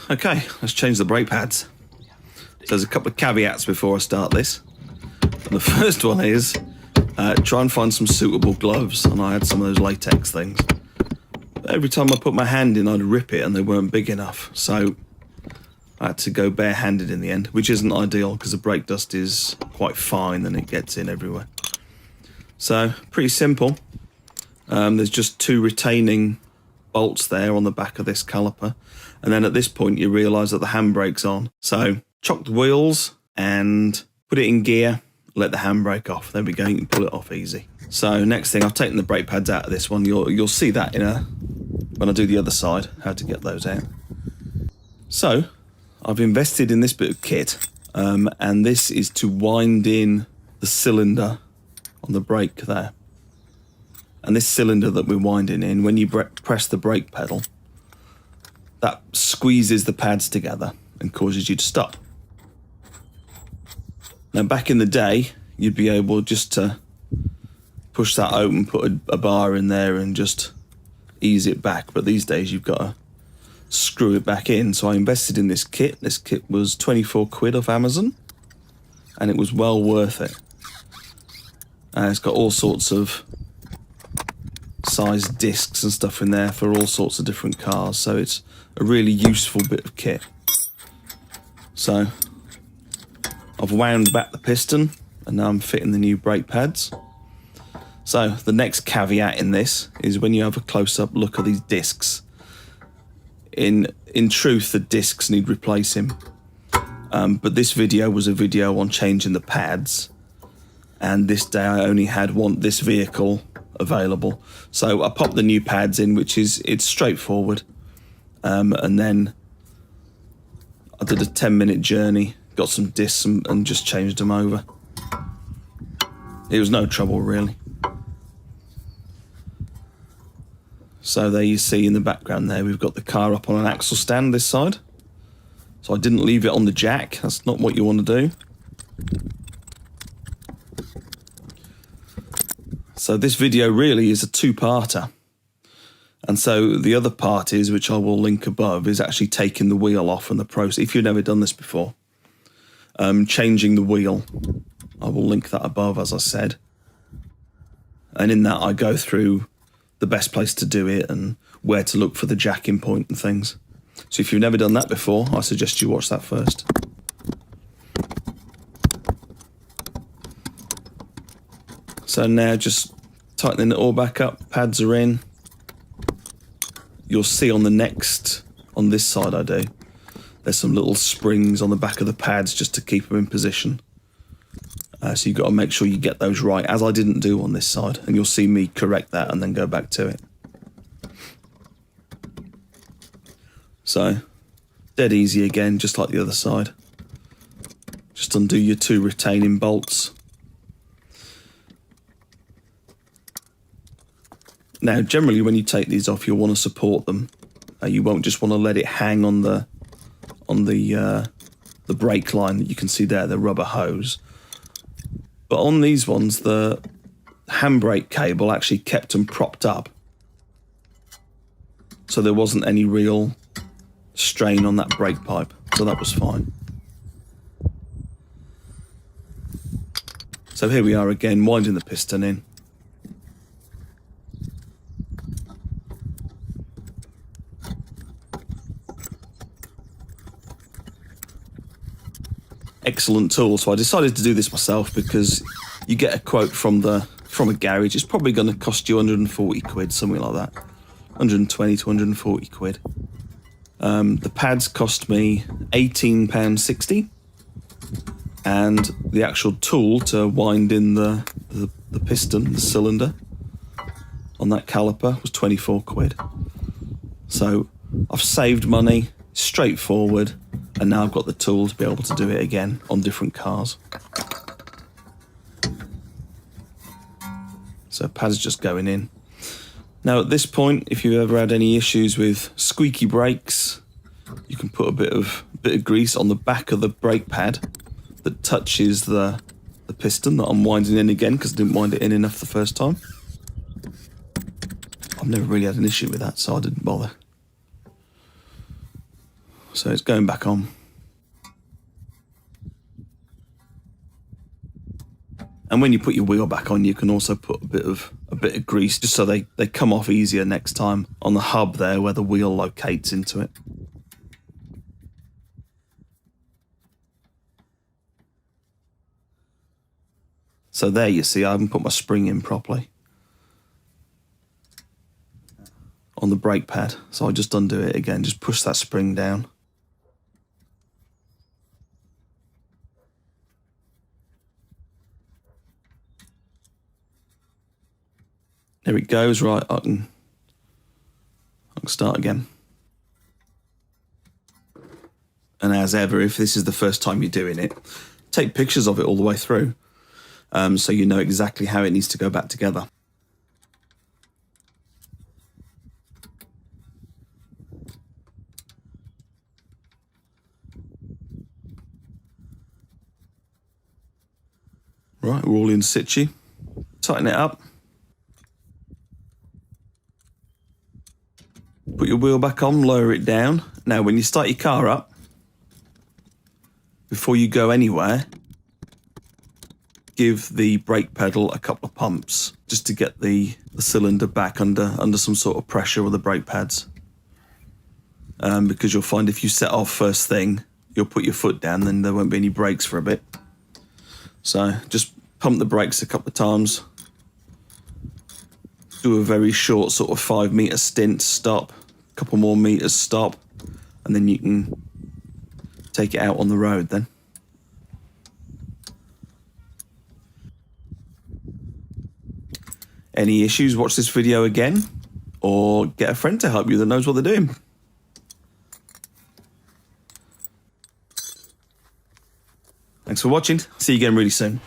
Okay, let's change the brake pads. So there's a couple of caveats before I start this. And the first one is try and find some suitable gloves, and I had some of those latex things. But every time I put my hand in, I'd rip it and they weren't big enough. So I had to go barehanded in the end, which isn't ideal because the brake dust is quite fine and it gets in everywhere. So pretty simple. There's just 2 retaining bolts there on the back of this caliper, and then at this point you realise that the handbrake's on. So chock the wheels and put it in gear, let the handbrake off. There we go, you can pull it off easy. So next thing, I've taken the brake pads out of this one. You'll see that when I do the other side, how to get those out. So I've invested in this bit of kit, and this is to wind in the cylinder on the brake there. And this cylinder that we're winding in, when you press the brake pedal, that squeezes the pads together and causes you to stop. Now back in the day, you'd be able just to push that open, put a bar in there and just ease it back. But these days you've got to screw it back in. So I invested in this kit. This kit was 24 quid off Amazon, and it was well worth it. It's got all sorts of size discs and stuff in there for all sorts of different cars, so it's a really useful bit of kit. So I've wound back the piston and now I'm fitting the new brake pads. So the next caveat in this is when you have a close-up look at these discs, in truth the discs need replacing, but this video was a video on changing the pads, and this day I only had this vehicle available. So I popped the new pads in, it's straightforward, and then I did a 10-minute journey, got some discs and just changed them over. It was no trouble really. So there you see in the background there, we've got the car up on an axle stand this side. So I didn't leave it on the jack, that's not what you want to do. So this video really is a 2-parter. And so the other part is, which I will link above, is actually taking the wheel off and the process. If you've never done this before, changing the wheel. I will link that above, as I said. And in that I go through the best place to do it and where to look for the jacking point and things. So if you've never done that before, I suggest you watch that first. So now just tightening it all back up, pads are in. You'll see on this side I do, there's some little springs on the back of the pads just to keep them in position. So you've got to make sure you get those right, as I didn't do on this side, and you'll see me correct that and then go back to it. So, dead easy again, just like the other side. Just undo your 2 retaining bolts. Now, generally when you take these off, you'll want to support them. You won't just want to let it hang on the brake line that you can see there, the rubber hose. But on these ones, the handbrake cable actually kept them propped up, so there wasn't any real strain on that brake pipe, so that was fine. So here we are again, winding the piston in. Excellent tool. So I decided to do this myself because you get a quote from a garage. It's probably going to cost you 140 quid, something like that. 120 to 140 quid. The pads cost me £18.60, and the actual tool to wind in the piston, the cylinder on that caliper, was 24 quid. So I've saved money, straightforward, and now I've got the tool to be able to do it again on different cars. So pads just going in. Now at this point, if you've ever had any issues with squeaky brakes, you can put a bit of grease on the back of the brake pad that touches the piston that I'm winding in again, because I didn't wind it in enough the first time. I've never really had an issue with that, so I didn't bother. So it's going back on. And when you put your wheel back on, you can also put a bit of grease just so they come off easier next time on the hub there where the wheel locates into it. So there you see, I haven't put my spring in properly on the brake pad. So I'll just undo it again, just push that spring down. There it goes, right, I can start again. And as ever, if this is the first time you're doing it, take pictures of it all the way through, so you know exactly how it needs to go back together. Right, we're all in situ. Tighten it up. Put your wheel back on, lower it down. Now, when you start your car up, before you go anywhere, give the brake pedal a couple of pumps just to get the cylinder back under some sort of pressure with the brake pads. Because you'll find if you set off first thing, you'll put your foot down, then there won't be any brakes for a bit. So just pump the brakes a couple of times. Do a very short sort of 5 meter stint, stop, a couple more meters, stop, and then you can take it out on the road then. Any issues, watch this video again, or get a friend to help you that knows what they're doing. Thanks for watching. See you again really soon.